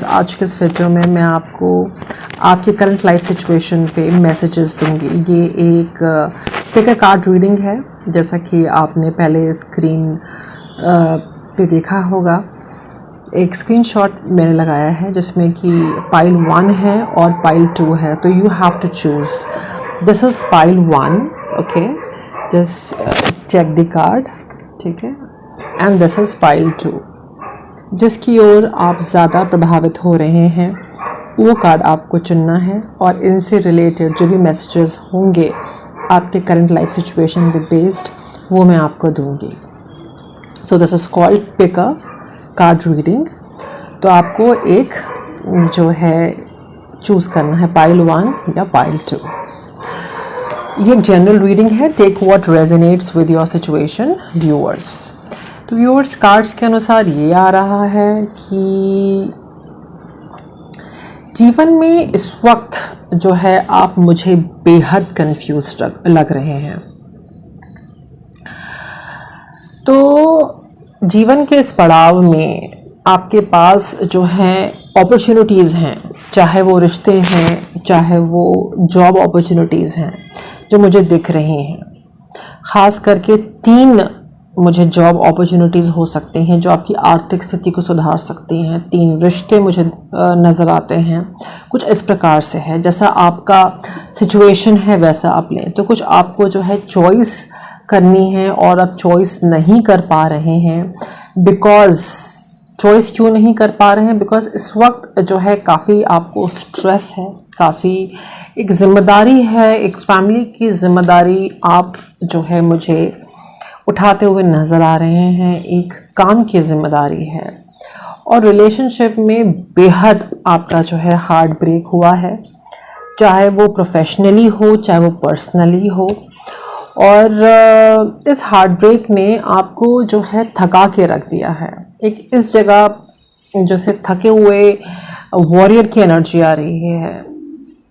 आज के इस वीडियो में मैं आपको आपके करंट लाइफ सिचुएशन पे मैसेजेस दूंगी। ये एक पिक अ कार्ड रीडिंग है, जैसा कि आपने पहले स्क्रीन पे देखा होगा। एक स्क्रीनशॉट मैंने लगाया है जिसमें कि पाइल 1 है और पाइल 2 है, तो you have to choose. This is pile 1, okay, just check the card, ठीक है, एंड दिस इज़ पाइल 2। जिसकी ओर आप ज़्यादा प्रभावित हो रहे हैं वो कार्ड आपको चुनना है और इनसे रिलेटेड जो भी मैसेजेस होंगे आपके करंट लाइफ सिचुएशन पे बेस्ड, वो मैं आपको दूंगी। So this is called pick a card reading. तो आपको एक जो है चूज़ करना है, पाइल 1 या पाइल 2। ये एक जनरल रीडिंग है, take what resonates with your situation viewers. तो व्यूअर्स, कार्ड्स के अनुसार ये आ रहा है कि जीवन में इस वक्त जो है आप मुझे बेहद कंफ्यूज लग रहे हैं। तो जीवन के इस पड़ाव में आपके पास जो है अपॉर्चुनिटीज़ हैं, चाहे वो रिश्ते हैं, चाहे वो जॉब अपॉर्चुनिटीज़ हैं जो मुझे दिख रही हैं। ख़ास करके 3 मुझे जॉब अपॉर्चुनिटीज़ हो सकती हैं जो आपकी आर्थिक स्थिति को सुधार सकती हैं। 3 रिश्ते मुझे नज़र आते हैं। कुछ इस प्रकार से है, जैसा आपका सिचुएशन है वैसा आप लें। तो कुछ आपको जो है चॉइस करनी है और आप चॉइस नहीं कर पा रहे हैं। चॉइस क्यों नहीं कर पा रहे हैं? बिकॉज इस वक्त जो है काफ़ी आपको स्ट्रेस है, काफ़ी एक ज़िम्मेदारी है, एक फैमिली की ज़िम्मेदारी आप जो है मुझे उठाते हुए नज़र आ रहे हैं। एक काम की ज़िम्मेदारी है और रिलेशनशिप में बेहद आपका जो है हार्ट ब्रेक हुआ है, चाहे वो प्रोफेशनली हो चाहे वो पर्सनली हो। और इस हार्ट ब्रेक ने आपको जो है थका के रख दिया है। एक इस जगह जैसे थके हुए वॉरियर की एनर्जी आ रही है,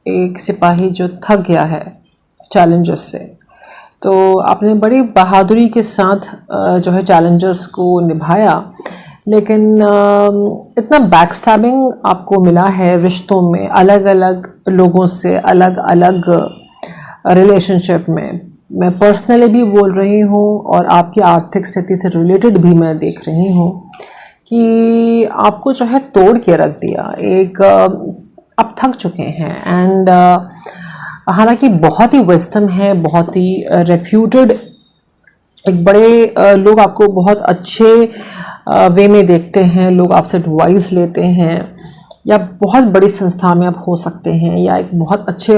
एक सिपाही जो थक गया है चैलेंजेस से। तो आपने बड़ी बहादुरी के साथ जो है चैलेंजर्स को निभाया, लेकिन इतना बैकस्टैबिंग आपको मिला है रिश्तों में, अलग अलग लोगों से, अलग अलग रिलेशनशिप में। मैं पर्सनली भी बोल रही हूँ और आपकी आर्थिक स्थिति से रिलेटेड भी मैं देख रही हूँ कि आपको जो है तोड़ के रख दिया। एक आप थक चुके हैं एंड हालांकि बहुत ही विजडम है, बहुत ही रेप्यूटेड, एक बड़े लोग आपको बहुत अच्छे वे में देखते हैं, लोग आपसे एडवाइस लेते हैं, या बहुत बड़ी संस्था में आप हो सकते हैं, या एक बहुत अच्छे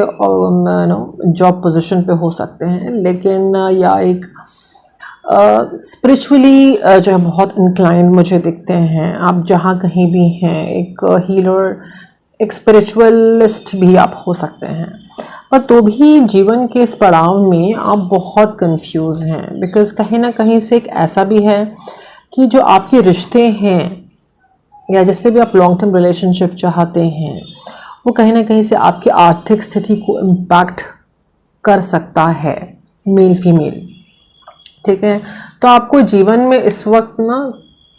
जॉब पोजीशन पे हो सकते हैं, लेकिन या एक स्पिरिचुअली जो है बहुत इंक्लाइंड मुझे दिखते हैं। आप जहाँ कहीं भी हैं, एक हीलर, एक स्पिरिचुअलिस्ट भी आप हो सकते हैं, पर तो भी जीवन के इस पड़ाव में आप बहुत कंफ्यूज हैं। बिकॉज कहीं ना कहीं से एक ऐसा भी है कि जो आपके रिश्ते हैं या जिससे भी आप लॉन्ग टर्म रिलेशनशिप चाहते हैं, वो कहीं ना कहीं से आपकी आर्थिक स्थिति को इम्पैक्ट कर सकता है, मेल फीमेल, ठीक है। तो आपको जीवन में इस वक्त ना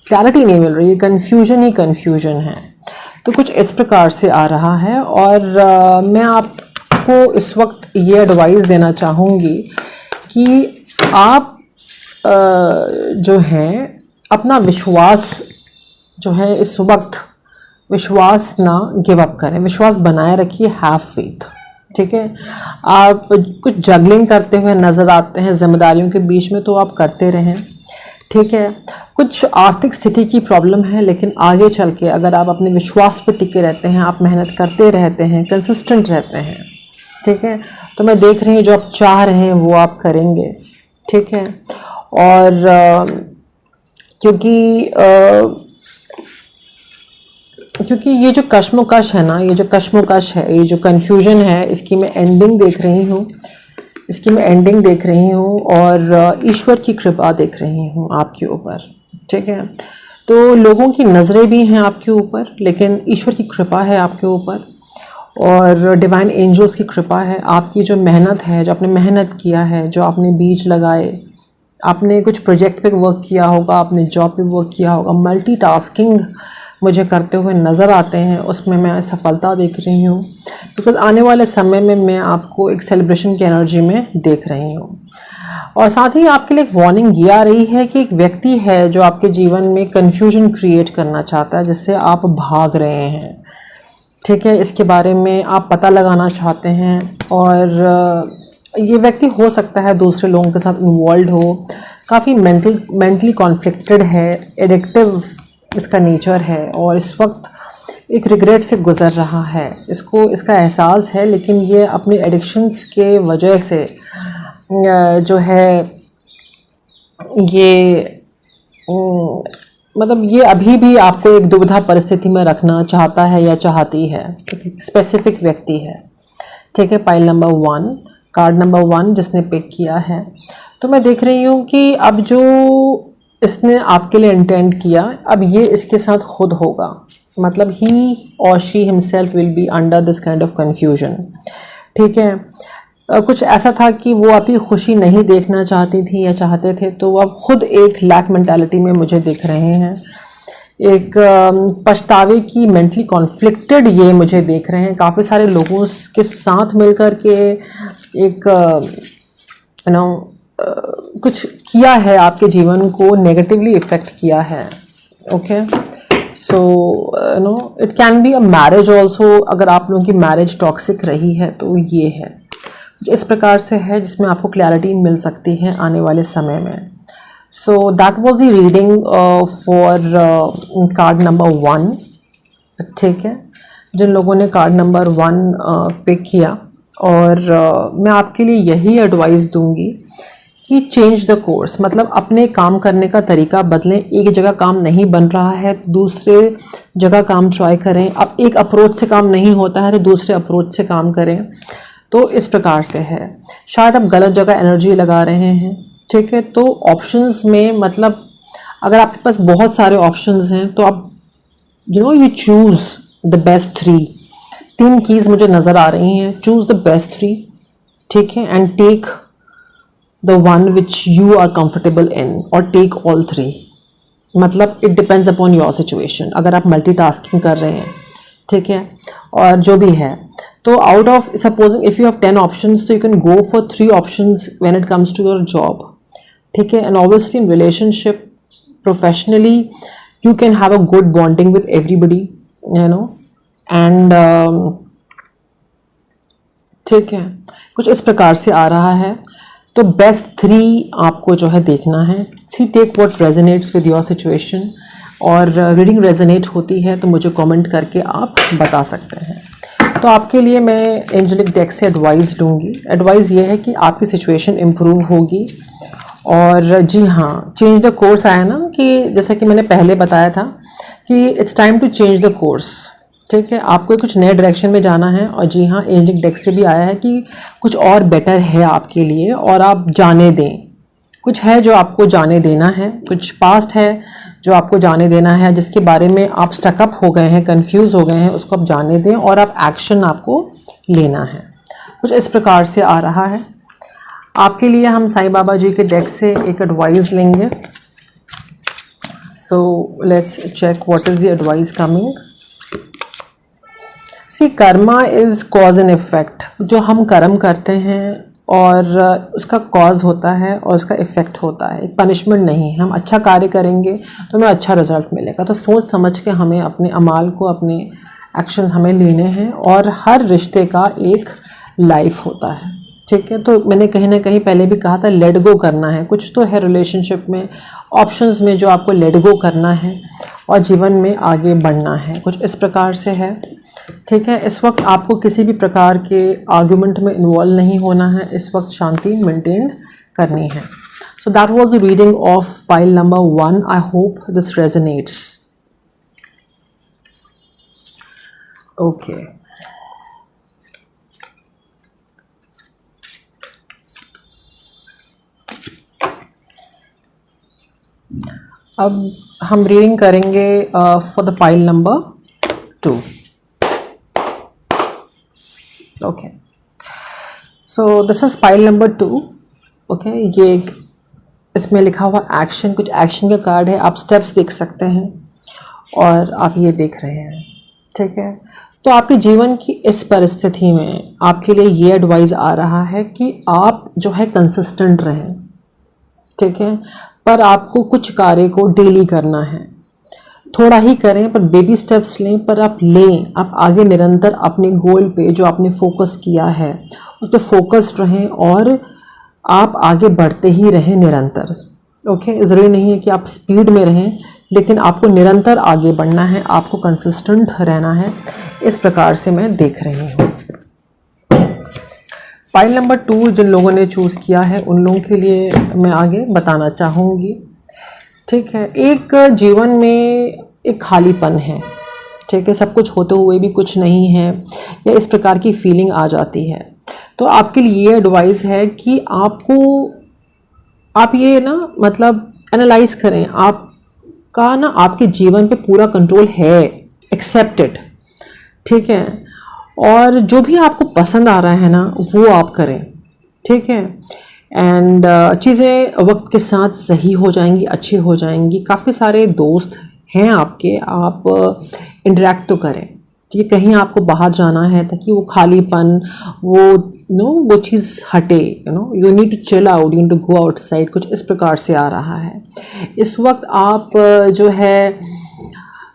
क्लैरिटी नहीं मिल रही है, कन्फ्यूजन ही कन्फ्यूजन है। तो कुछ इस प्रकार से आ रहा है और मैं आपको इस वक्त ये एडवाइस देना चाहूँगी कि आप जो है अपना विश्वास जो है इस वक्त विश्वास ना गिव अप करें, विश्वास बनाए रखिए, हैव फेथ, ठीक है। आप कुछ जगलिंग करते हुए नज़र आते हैं जिम्मेदारियों के बीच में, तो आप करते रहें, ठीक है। कुछ आर्थिक स्थिति की प्रॉब्लम है, लेकिन आगे चल के अगर आप अपने विश्वास पर टिके रहते हैं, आप मेहनत करते रहते हैं, कंसिस्टेंट रहते हैं, ठीक है, तो मैं देख रही हूँ जो आप चाह रहे हैं वो आप करेंगे, ठीक है। और क्योंकि ये जो कश्मकश है ना, ये जो कश्मकश है, ये जो कन्फ्यूजन है, इसकी मैं एंडिंग देख रही हूँ, और ईश्वर की कृपा देख रही हूँ आपके ऊपर, ठीक है। तो लोगों की नज़रें भी हैं आपके ऊपर, लेकिन ईश्वर की कृपा है आपके ऊपर, और डिवाइन एंजल्स की कृपा है। आपकी जो मेहनत है, जो आपने मेहनत किया है, जो आपने बीज लगाए, आपने कुछ प्रोजेक्ट पे वर्क किया होगा, आपने जॉब पे वर्क किया होगा, मल्टीटास्किंग मुझे करते हुए नज़र आते हैं, उसमें मैं सफलता देख रही हूँ, बिकॉज़ आने वाले समय में मैं आपको एक सेलिब्रेशन की एनर्जी में देख रही हूँ। और साथ ही आपके लिए एक वार्निंग ये आ रही है कि एक व्यक्ति है जो आपके जीवन में कन्फ्यूजन क्रिएट करना चाहता है, जिससे आप भाग रहे हैं। ठीक है, इसके बारे में आप पता लगाना चाहते हैं, और ये व्यक्ति हो सकता है दूसरे लोगों के साथ इन्वॉल्व हो, काफ़ी मेंटली कॉन्फ्लिक्टेड है, एडिक्टिव इसका नेचर है, और इस वक्त एक रिग्रेट से गुज़र रहा है। इसको इसका एहसास है, लेकिन ये अपने एडिक्शंस के वजह से जो है ये मतलब ये अभी भी आपको एक दुविधा परिस्थिति में रखना चाहता है या चाहती है। स्पेसिफिक व्यक्ति है। ठीक है, पाइल नंबर 1, कार्ड नंबर 1 जिसने पिक किया है। तो मैं देख रही हूँ कि अब जो इसने आपके लिए इंटेंड किया, अब ये इसके साथ खुद होगा, मतलब ही और she himself will be under this kind of confusion. ठीक है, कुछ ऐसा था कि वो आपकी खुशी नहीं देखना चाहती थी या चाहते थे, तो वो अब खुद एक लैक मेंटालिटी में मुझे दिख रहे हैं। एक पछतावे की मेंटली कॉन्फ्लिक्टेड ये मुझे देख रहे हैं, काफ़ी सारे लोगों के साथ मिलकर के एक कुछ किया है, आपके जीवन को नेगेटिवली इफ़ेक्ट किया है। Okay, so it can be a marriage also. अगर आप लोगों की मैरिज टॉक्सिक रही है तो ये है, कुछ इस प्रकार से है जिसमें आपको क्लैरिटी मिल सकती है आने वाले समय में। So that was the reading for card number 1। ठीक है, जिन लोगों ने कार्ड नंबर 1 पिक किया, और मैं आपके लिए यही एडवाइस दूंगी कि चेंज द कोर्स, मतलब अपने काम करने का तरीका बदलें। एक जगह काम नहीं बन रहा है, दूसरे जगह काम ट्राई करें। अब एक अप्रोच से काम नहीं होता है तो दूसरे अप्रोच से काम करें। तो इस प्रकार से है, शायद आप गलत जगह एनर्जी लगा रहे हैं। ठीक है, तो ऑप्शंस में, मतलब अगर आपके पास बहुत सारे ऑप्शंस हैं तो आप you choose the best 3। 3 keys मुझे नज़र आ रही हैं, चूज़ द बेस्ट 3। ठीक है, and take the one which you are comfortable in, और टेक ऑल 3। मतलब it depends upon your situation. अगर आप मल्टीटास्किंग कर रहे हैं, ठीक है, और जो भी है, तो out of supposing if you have 10 options, तो you can go for 3 options when it comes to your job. ठीक है, and obviously in relationship, professionally, you can have a good bonding with everybody, and ठीक है, कुछ इस प्रकार से आ रहा है। तो बेस्ट 3 आपको जो है देखना है। See take what resonates with your situation, और रीडिंग रेजोनेट होती है तो मुझे कमेंट करके आप बता सकते हैं। तो आपके लिए मैं एंजेलिक डेक से एडवाइस लूँगी। एडवाइस ये है कि आपकी सिचुएशन इम्प्रूव होगी, और जी हाँ, चेंज द कोर्स आया ना, कि जैसा कि मैंने पहले बताया था कि it's time to change the course. ठीक है, आपको कुछ नए डायरेक्शन में जाना है, और जी हाँ, एंजेलिक डेक से भी आया है कि कुछ और बेटर है आपके लिए, और आप जाने दें। कुछ है जो आपको जाने देना है, कुछ पास्ट है जो आपको जाने देना है, जिसके बारे में आप स्टकअप हो गए हैं, कंफ्यूज हो गए हैं, उसको आप जाने दें, और आप एक्शन आपको लेना है। कुछ इस प्रकार से आ रहा है। आपके लिए हम साईं बाबा जी के डेक से एक एडवाइस लेंगे। So let's check what is the advice coming. See, karma is cause and effect. जो हम कर्म करते हैं और उसका कॉज होता है और उसका इफ़ेक्ट होता है, एक पनिशमेंट नहीं है। हम अच्छा कार्य करेंगे तो हमें अच्छा रिजल्ट मिलेगा। तो सोच समझ के हमें अपने अमाल को, अपने एक्शंस हमें लेने हैं, और हर रिश्ते का एक लाइफ होता है। ठीक है, तो मैंने कहीं ना कहीं पहले भी कहा था, लेट गो करना है। कुछ तो है रिलेशनशिप में, ऑप्शंस में, जो आपको लेट गो करना है और जीवन में आगे बढ़ना है। कुछ इस प्रकार से है। ठीक है, इस वक्त आपको किसी भी प्रकार के आर्गुमेंट में इन्वॉल्व नहीं होना है। इस वक्त शांति मेंटेन करनी है। So that was the reading of pile number 1। I hope this resonates. Okay, अब हम रीडिंग करेंगे for the pile number 2। Okay, so this is pile number 2। Okay, ये इसमें लिखा हुआ एक्शन, कुछ एक्शन का कार्ड है। आप स्टेप्स देख सकते हैं, और आप ये देख रहे हैं, ठीक है। तो आपके जीवन की इस परिस्थिति में आपके लिए ये एडवाइस आ रहा है कि आप जो है कंसिस्टेंट रहें, ठीक है। पर आपको कुछ कार्य को डेली करना है, थोड़ा ही करें पर बेबी स्टेप्स लें, पर आप लें, आप आगे निरंतर अपने गोल पे जो आपने फोकस किया है उस पर फोकस्ड रहें और आप आगे बढ़ते ही रहें निरंतर। ओके, ज़रूरी नहीं है कि आप स्पीड में रहें, लेकिन आपको निरंतर आगे बढ़ना है, आपको कंसिस्टेंट रहना है। इस प्रकार से मैं देख रही हूँ। फाइल नंबर 2 जिन लोगों ने चूज़ किया है उन लोगों के लिए मैं आगे बताना चाहूँगी, ठीक है। एक जीवन में एक खालीपन है, ठीक है, सब कुछ होते हुए भी कुछ नहीं है, या इस प्रकार की फीलिंग आ जाती है। तो आपके लिए ये एडवाइस है कि आप ये ना मतलब एनालाइज करें, आपका ना आपके जीवन पे पूरा कंट्रोल है, एक्सेप्टेड, ठीक है। और जो भी आपको पसंद आ रहा है ना वो आप करें, ठीक है। एंड चीज़ें वक्त के साथ सही हो जाएंगी, अच्छी हो जाएंगी। काफ़ी सारे दोस्त हैं आपके, आप इंटरेक्ट तो करें, ठीक है। कहीं आपको बाहर जाना है ताकि वो खालीपन, वो चीज़ हटे, you need to chill out, you need to go outside, कुछ इस प्रकार से आ रहा है। इस वक्त आप जो है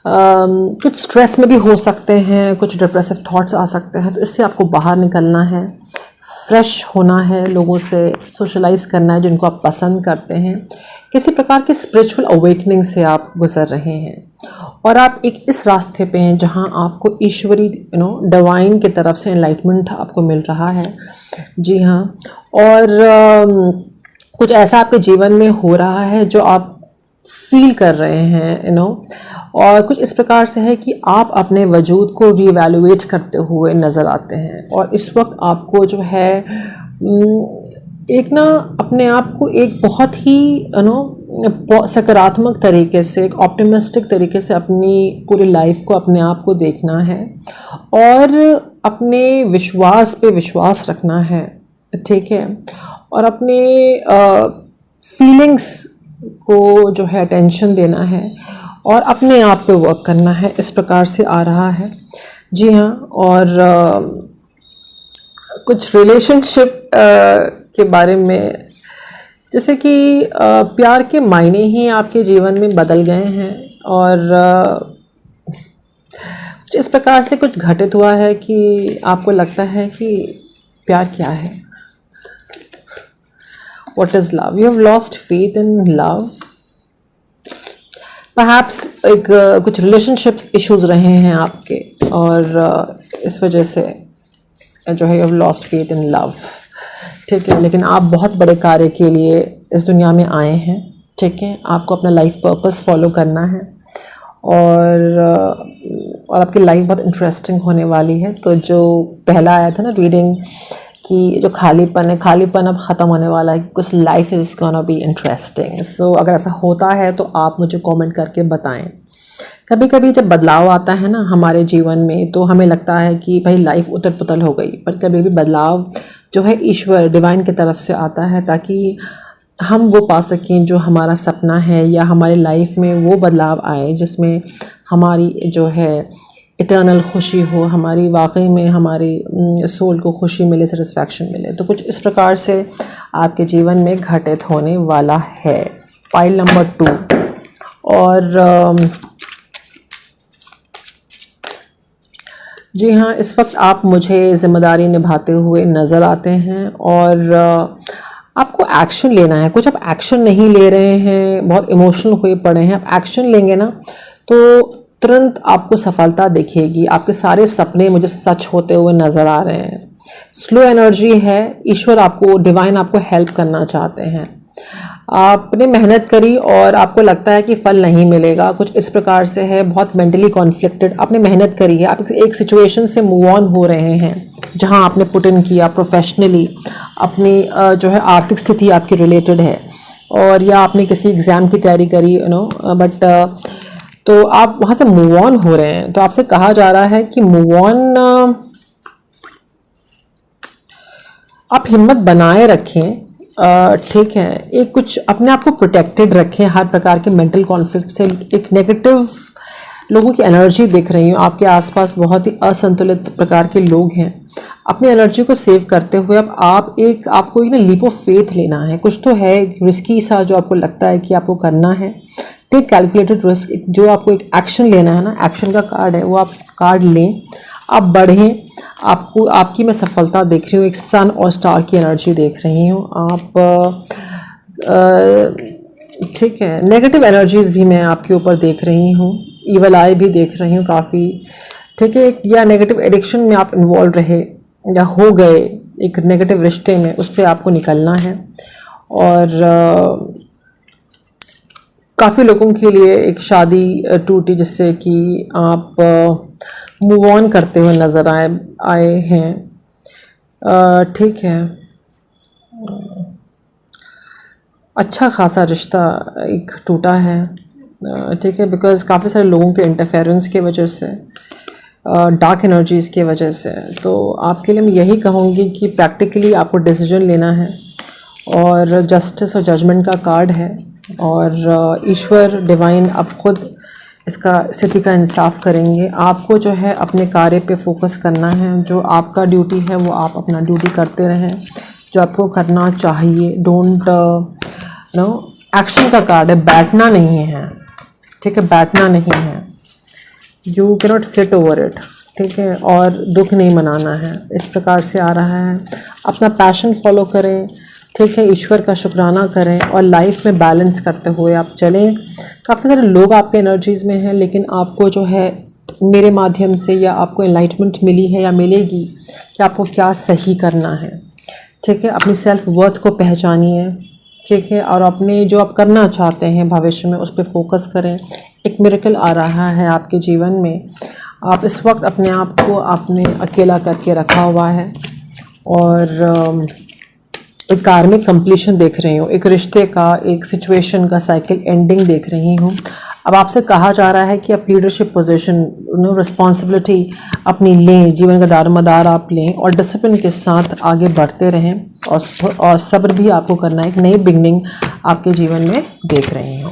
कुछ स्ट्रेस में भी हो सकते हैं, कुछ डिप्रेसिव थॉट्स आ सकते हैं, तो इससे आपको बाहर निकलना है, फ्रेश होना है, लोगों से सोशलाइज करना है जिनको आप पसंद करते हैं। किसी प्रकार की स्पिरिचुअल अवेकनिंग से आप गुजर रहे हैं और आप एक इस रास्ते पे हैं जहां आपको ईश्वरी डिवाइन की तरफ से एनलाइटमेंट आपको मिल रहा है। जी हाँ, और कुछ ऐसा आपके जीवन में हो रहा है जो आप फील कर रहे हैं, और कुछ इस प्रकार से है कि आप अपने वजूद को रीवैल्यूएट करते हुए नज़र आते हैं। और इस वक्त आपको जो है एक ना अपने आप को एक बहुत ही सकारात्मक तरीके से, एक ऑप्टिमिस्टिक तरीके से अपनी पूरी लाइफ को, अपने आप को देखना है और अपने विश्वास पे विश्वास रखना है, ठीक है। और अपने फीलिंग्स को जो है अटेंशन देना है और अपने आप पे वर्क करना है, इस प्रकार से आ रहा है। जी हाँ, और कुछ रिलेशनशिप के बारे में, जैसे कि प्यार के मायने ही आपके जीवन में बदल गए हैं और कुछ इस प्रकार से कुछ घटित हुआ है कि आपको लगता है कि प्यार क्या है, what is love? You have lost faith in love. Perhaps एक कुछ relationships issues रहे हैं आपके और इस वजह से जो है you have lost faith in love, ठीक है। लेकिन आप बहुत बड़े कार्य के लिए इस दुनिया में आए हैं, ठीक है। आपको अपना लाइफ पर्पस फॉलो करना है और आपकी लाइफ बहुत इंटरेस्टिंग होने वाली है। तो जो पहला आया था ना रीडिंग कि जो खालीपन है, खालीपन अब ख़त्म होने वाला है, कुछ life is gonna be interesting. So अगर ऐसा होता है तो आप मुझे कमेंट करके बताएं। कभी कभी जब बदलाव आता है ना हमारे जीवन में तो हमें लगता है कि भाई लाइफ उथल पुथल हो गई, पर कभी भी बदलाव जो है ईश्वर डिवाइन की तरफ से आता है ताकि हम वो पा सकें जो हमारा सपना है, या हमारी लाइफ में वो बदलाव आए जिसमें हमारी जो है इटर्नल खुशी हो, हमारी वाकई में हमारी सोल को खुशी मिले, सेटिस्फैक्शन मिले। तो कुछ इस प्रकार से आपके जीवन में घटित होने वाला है। फाइल नंबर 2, और जी हाँ, इस वक्त आप मुझे ज़िम्मेदारी निभाते हुए नज़र आते हैं और आपको एक्शन लेना है। कुछ आप एक्शन नहीं ले रहे हैं, बहुत इमोशनल हुए पड़े हैं। आप एक्शन लेंगे ना तो तुरंत आपको सफलता दिखेगी। आपके सारे सपने मुझे सच होते हुए नज़र आ रहे हैं। स्लो एनर्जी है, ईश्वर आपको, डिवाइन आपको हेल्प करना चाहते हैं। आपने मेहनत करी और आपको लगता है कि फल नहीं मिलेगा, कुछ इस प्रकार से है, बहुत मेंटली कॉन्फ्लिक्टेड। आपने मेहनत करी है, आप एक सिचुएशन से मूव ऑन हो रहे हैं जहां आपने पुट इन किया प्रोफेशनली, अपनी जो है आर्थिक स्थिति आपकी रिलेटेड है, और या आपने किसी एग्ज़ाम की तैयारी करी, बट तो आप वहाँ से मूव ऑन हो रहे हैं। तो आपसे कहा जा रहा है कि मूव ऑन, आप हिम्मत बनाए रखें, ठीक है। एक कुछ अपने आप को प्रोटेक्टेड रखें हर प्रकार के मेंटल कॉन्फ्लिक्ट से। एक नेगेटिव लोगों की एनर्जी देख रही हूँ। आपके आसपास बहुत ही असंतुलित प्रकार के लोग हैं। अपनी एनर्जी को सेव करते हुए अब आपको एक ना लीप ऑफ फेथ लेना है। कुछ तो है रिस्की सा जो आपको लगता है कि आपको करना है। टेक कैलकुलेटेड रिस्क, जो आपको एक एक्शन लेना है ना, एक्शन का कार्ड है वो आप कार्ड लें, आप बढ़ें। आपकी मैं सफलता देख रही हूँ, एक सन और स्टार की एनर्जी देख रही हूँ। आप ठीक है, नेगेटिव एनर्जीज भी मैं आपके ऊपर देख रही हूँ, ईवल आई भी देख रही हूँ काफ़ी। ठीक है, या नेगेटिव एडिक्शन में आप इन्वॉल्व रहे या हो गए एक नेगेटिव रिश्ते में, उससे आपको निकलना है। और काफ़ी लोगों के लिए एक शादी टूटी जिससे कि आप मूव ऑन करते हुए नज़र आए हैं। ठीक है, अच्छा खासा रिश्ता एक टूटा है। ठीक है, बिकॉज़ काफ़ी सारे लोगों के इंटरफेरेंस की वजह से, डार्क एनर्जीज़ की वजह से। तो आपके लिए मैं यही कहूँगी कि प्रैक्टिकली आपको डिसीजन लेना है, और जस्टिस और जजमेंट का कार्ड है, और ईश्वर डिवाइन अब खुद इसका स्थिति का इंसाफ करेंगे। आपको जो है अपने कार्य पे फोकस करना है। जो आपका ड्यूटी है वो आप अपना ड्यूटी करते रहें, जो आपको करना चाहिए। डोंट नो, एक्शन का कार्ड है, बैठना नहीं है। ठीक है, बैठना नहीं है, you can not sit over it. ठीक है, और दुख नहीं मनाना है, इस प्रकार से आ रहा है। अपना पैशन फॉलो करें। ठीक है, ईश्वर का शुक्राना करें और लाइफ में बैलेंस करते हुए आप चलें। काफ़ी सारे लोग आपके एनर्जीज़ में हैं, लेकिन आपको जो है मेरे माध्यम से या आपको एनलाइटमेंट मिली है या मिलेगी कि आपको क्या सही करना है। ठीक है, अपनी सेल्फ वर्थ को पहचानिए। ठीक है, और अपने जो आप करना चाहते हैं भविष्य में उस पर फोकस करें। एक मिरेकल आ रहा है आपके जीवन में। आप इस वक्त अपने आप को आपने अकेला करके रखा हुआ है, और एक कार्मिक कंप्लीशन देख रही हूँ, एक रिश्ते का, एक सिचुएशन का साइकिल एंडिंग देख रही हूँ। अब आपसे कहा जा रहा है कि आप लीडरशिप पोजीशन, रिस्पॉन्सिबिलिटी अपनी लें, जीवन का दारोमदार आप लें, और डिसिप्लिन के साथ आगे बढ़ते रहें, और सब्र भी आपको करना है। एक नई बिगनिंग आपके जीवन में देख रही हूँ।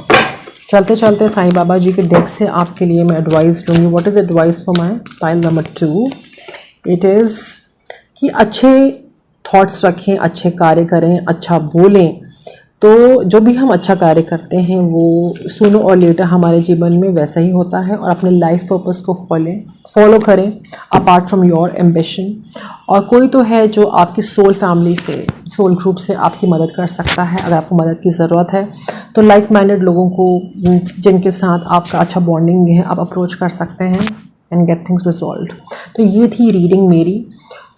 चलते चलते साईं बाबा जी के डेक से आपके लिए मैं एडवाइस लूँगी। What is advice for my pile number 2? It is कि अच्छे थॉट्स रखें, अच्छे कार्य करें, अच्छा बोलें। तो जो भी हम अच्छा कार्य करते हैं वो सूनो और लेटर हमारे जीवन में वैसा ही होता है। और अपने लाइफ पर्पस को फॉलो करें अपार्ट फ्रॉम योर एम्बिशन। और कोई तो है जो आपकी सोल फैमिली से, सोल ग्रुप से आपकी मदद कर सकता है। अगर आपको मदद की ज़रूरत है तो लाइक माइंडेड लोगों को जिनके साथ आपका अच्छा बॉन्डिंग है आप अप्रोच कर सकते हैं एंड गेट थिंग्स रिजॉल्व्ड। तो ये थी रीडिंग मेरी।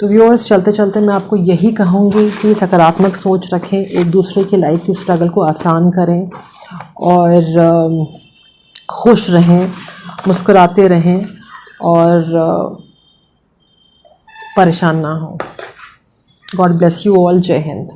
तो व्यूअर्स, चलते चलते मैं आपको यही कहूँगी कि सकारात्मक सोच रखें, एक दूसरे की लाइफ की स्ट्रगल को आसान करें, और खुश रहें, मुस्कुराते रहें, और परेशान ना हो। God bless you all. जय हिंद।